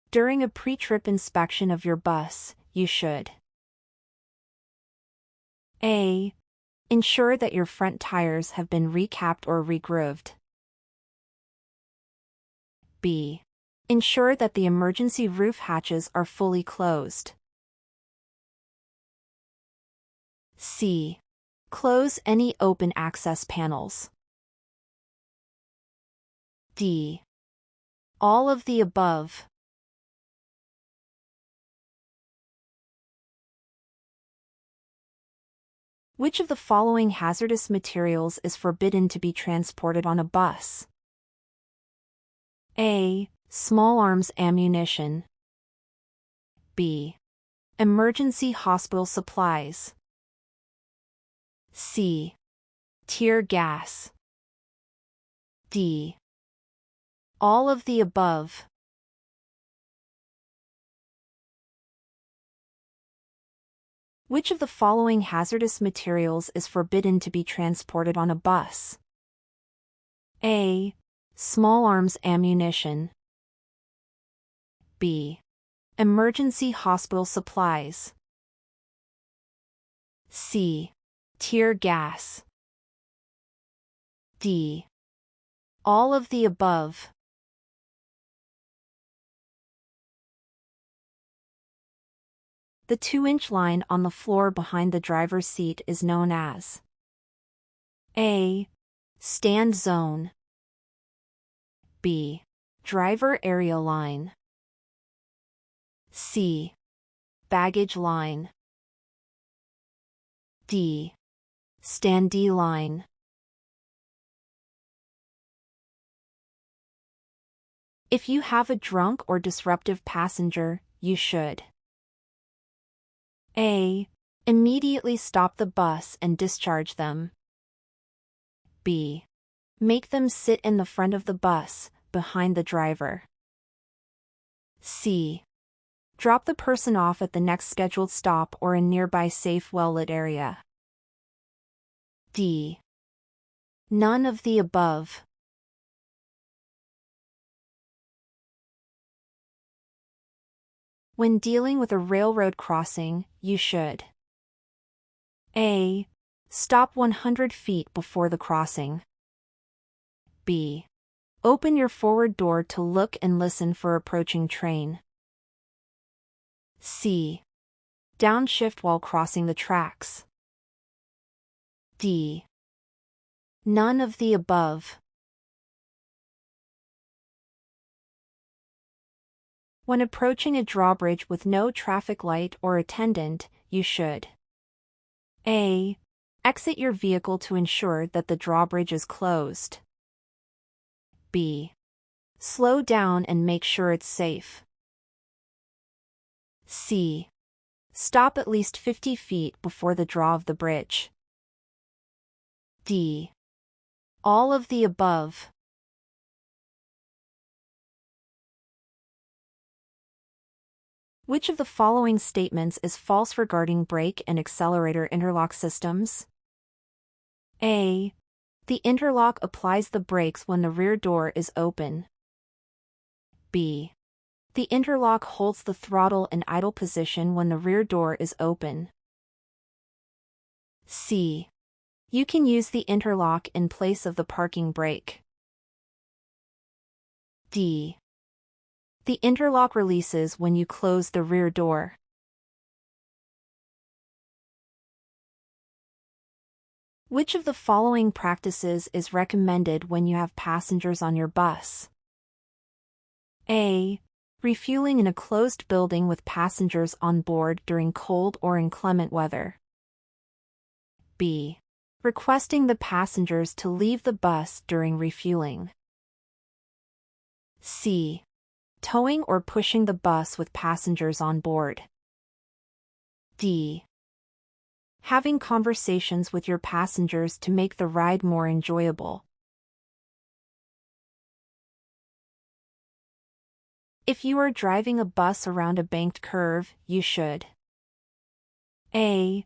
During a pre-trip inspection of your bus, you should A. Ensure that your front tires have been recapped or regrooved. B. Ensure that the emergency roof hatches are fully closed. C. Close any open access panels. D. All of the above. Which of the following hazardous materials is forbidden to be transported on a bus? A. Small arms ammunition. B. Emergency hospital supplies. C. Tear gas. D. All of the above. Which of the following hazardous materials is forbidden to be transported on a bus? A. Small arms ammunition. B. Emergency hospital supplies. C. Tear gas. D. All of the above. The 2-inch line on the floor behind the driver's seat is known as A. Stand zone. B. Driver area line. C. Baggage line. D. Standee line. If you have a drunk or disruptive passenger, you should A. Immediately stop the bus and discharge them. B. Make them sit in the front of the bus, behind the driver. C. Drop the person off at the next scheduled stop or in nearby safe well-lit area. D. None of the above. When dealing with a railroad crossing, you should A. Stop 100 feet before the crossing. B. Open your forward door to look and listen for approaching train. C. Downshift while crossing the tracks. D. None of the above. When approaching a drawbridge with no traffic light or attendant, you should A. Exit your vehicle to ensure that the drawbridge is closed. B. Slow down and make sure it's safe. C. Stop at least 50 feet before the draw of the bridge. D. All of the above. Which of the following statements is false regarding brake and accelerator interlock systems? A. The interlock applies the brakes when the rear door is open. B. The interlock holds the throttle in idle position when the rear door is open. C. You can use the interlock in place of the parking brake. D. The interlock releases when you close the rear door. Which of the following practices is recommended when you have passengers on your bus? A. Refueling in a closed building with passengers on board during cold or inclement weather. B. Requesting the passengers to leave the bus during refueling. C. Towing or pushing the bus with passengers on board. D. Having conversations with your passengers to make the ride more enjoyable. If you are driving a bus around a banked curve, you should A.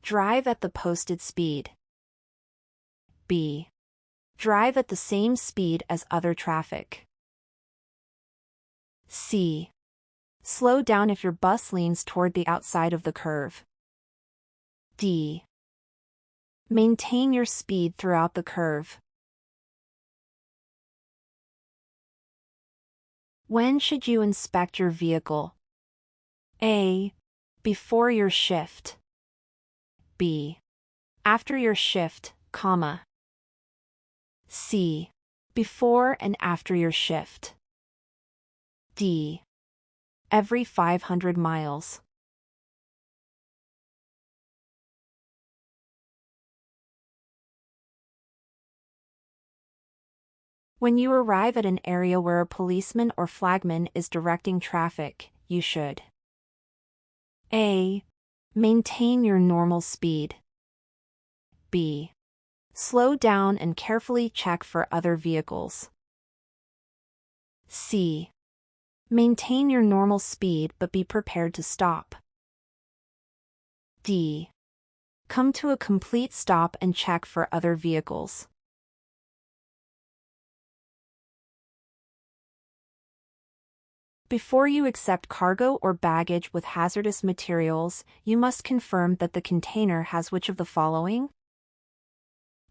Drive at the posted speed. B. Drive at the same speed as other traffic. C. Slow down if your bus leans toward the outside of the curve. D. Maintain your speed throughout the curve. When should you inspect your vehicle? A. Before your shift. B. After your shift, comma. C. Before and after your shift. D. Every 500 miles. When you arrive at an area where a policeman or flagman is directing traffic, you should A. Maintain your normal speed. B. Slow down and carefully check for other vehicles. C. Maintain your normal speed but be prepared to stop. D. Come to a complete stop and check for other vehicles. Before you accept cargo or baggage with hazardous materials, you must confirm that the container has which of the following?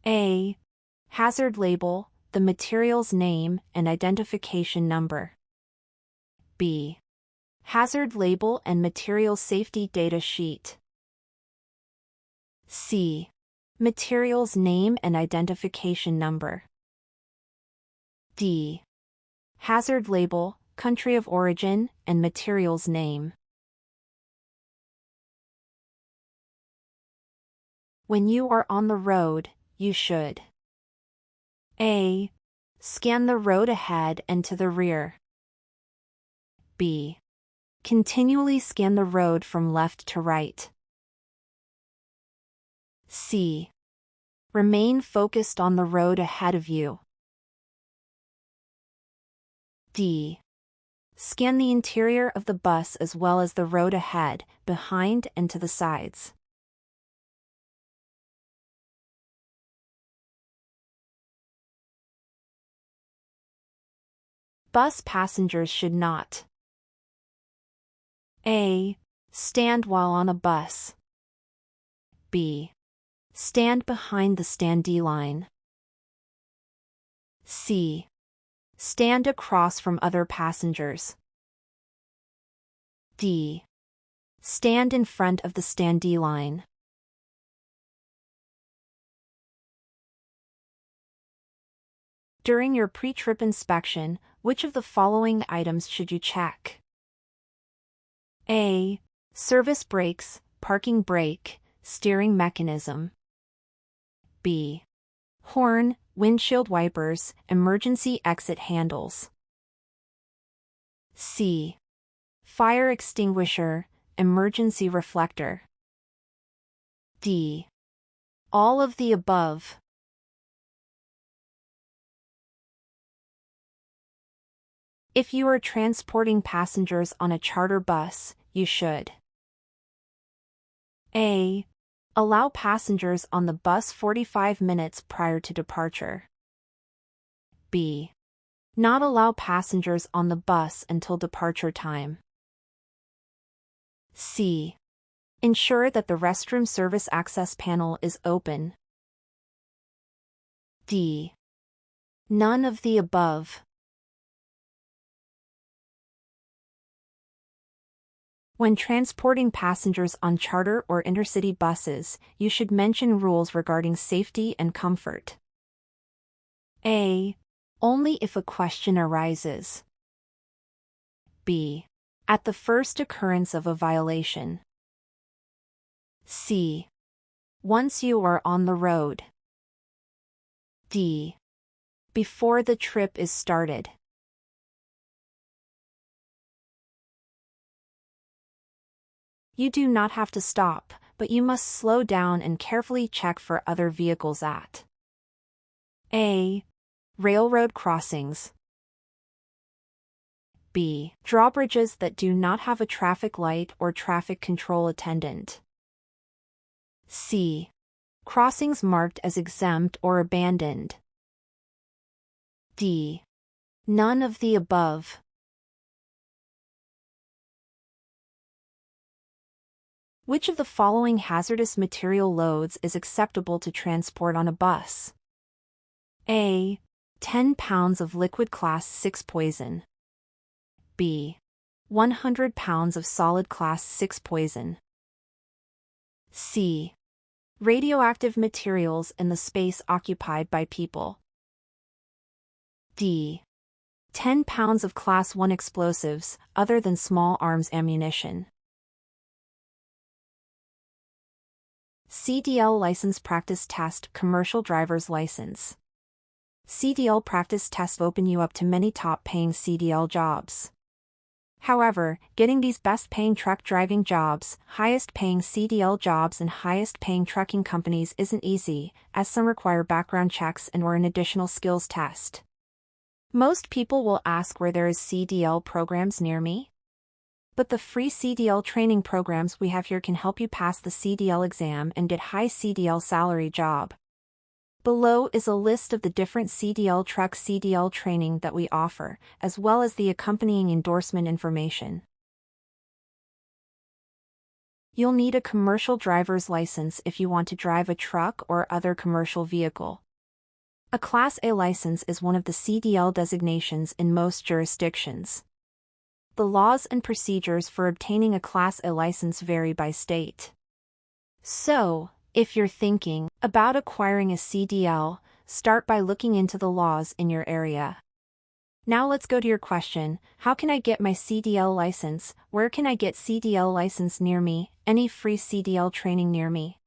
A. Hazard label, the material's name and identification number. B. Hazard label and material safety data sheet. C. Material's name and identification number. D. Hazard label, country of origin, and material's name. When you are on the road, you should A. Scan the road ahead and to the rear. B. Continually scan the road from left to right. C. Remain focused on the road ahead of you. D. Scan the interior of the bus as well as the road ahead, behind, and to the sides. Bus passengers should not A. Stand while on a bus. B. Stand behind the standee line. C. Stand across from other passengers. D. Stand in front of the standee line. During your pre-trip inspection, which of the following items should you check? A. Service brakes, parking brake, steering mechanism. B. Horn, windshield wipers, emergency exit handles. C. Fire extinguisher, emergency reflector. D. All of the above. If you are transporting passengers on a charter bus, you should A. Allow passengers on the bus 45 minutes prior to departure. B. Not allow passengers on the bus until departure time. C. Ensure that the restroom service access panel is open. D. None of the above. When transporting passengers on charter or intercity buses, you should mention rules regarding safety and comfort. A. Only if a question arises. B. At the first occurrence of a violation. C. Once you are on the road. D. Before the trip is started. You do not have to stop, but you must slow down and carefully check for other vehicles at A. Railroad crossings. B. Drawbridges that do not have a traffic light or traffic control attendant. C. Crossings marked as exempt or abandoned. D. None of the above. Which of the following hazardous material loads is acceptable to transport on a bus? A. 10 pounds of liquid class 6 poison. B. 100 pounds of solid class 6 poison. C. Radioactive materials in the space occupied by people. D. 10 pounds of class 1 explosives, other than small arms ammunition. CDL License Practice Test Commercial Driver's License. CDL practice tests open you up to many top-paying CDL jobs. However, getting these best-paying truck driving jobs, highest-paying CDL jobs and highest-paying trucking companies isn't easy, as some require background checks and/or an additional skills test. Most people will ask where there is CDL programs near me. But the free CDL training programs we have here can help you pass the CDL exam and get high CDL salary job. Below is a list of the different CDL truck CDL training that we offer, as well as the accompanying endorsement information. You'll need a commercial driver's license if you want to drive a truck or other commercial vehicle. A Class A license is one of the CDL designations in most jurisdictions. The laws and procedures for obtaining a Class A license vary by state. So, if you're thinking about acquiring a CDL, start by looking into the laws in your area. Now let's go to your question: how can I get my CDL license? Where can I get CDL license near me? Any free CDL training near me?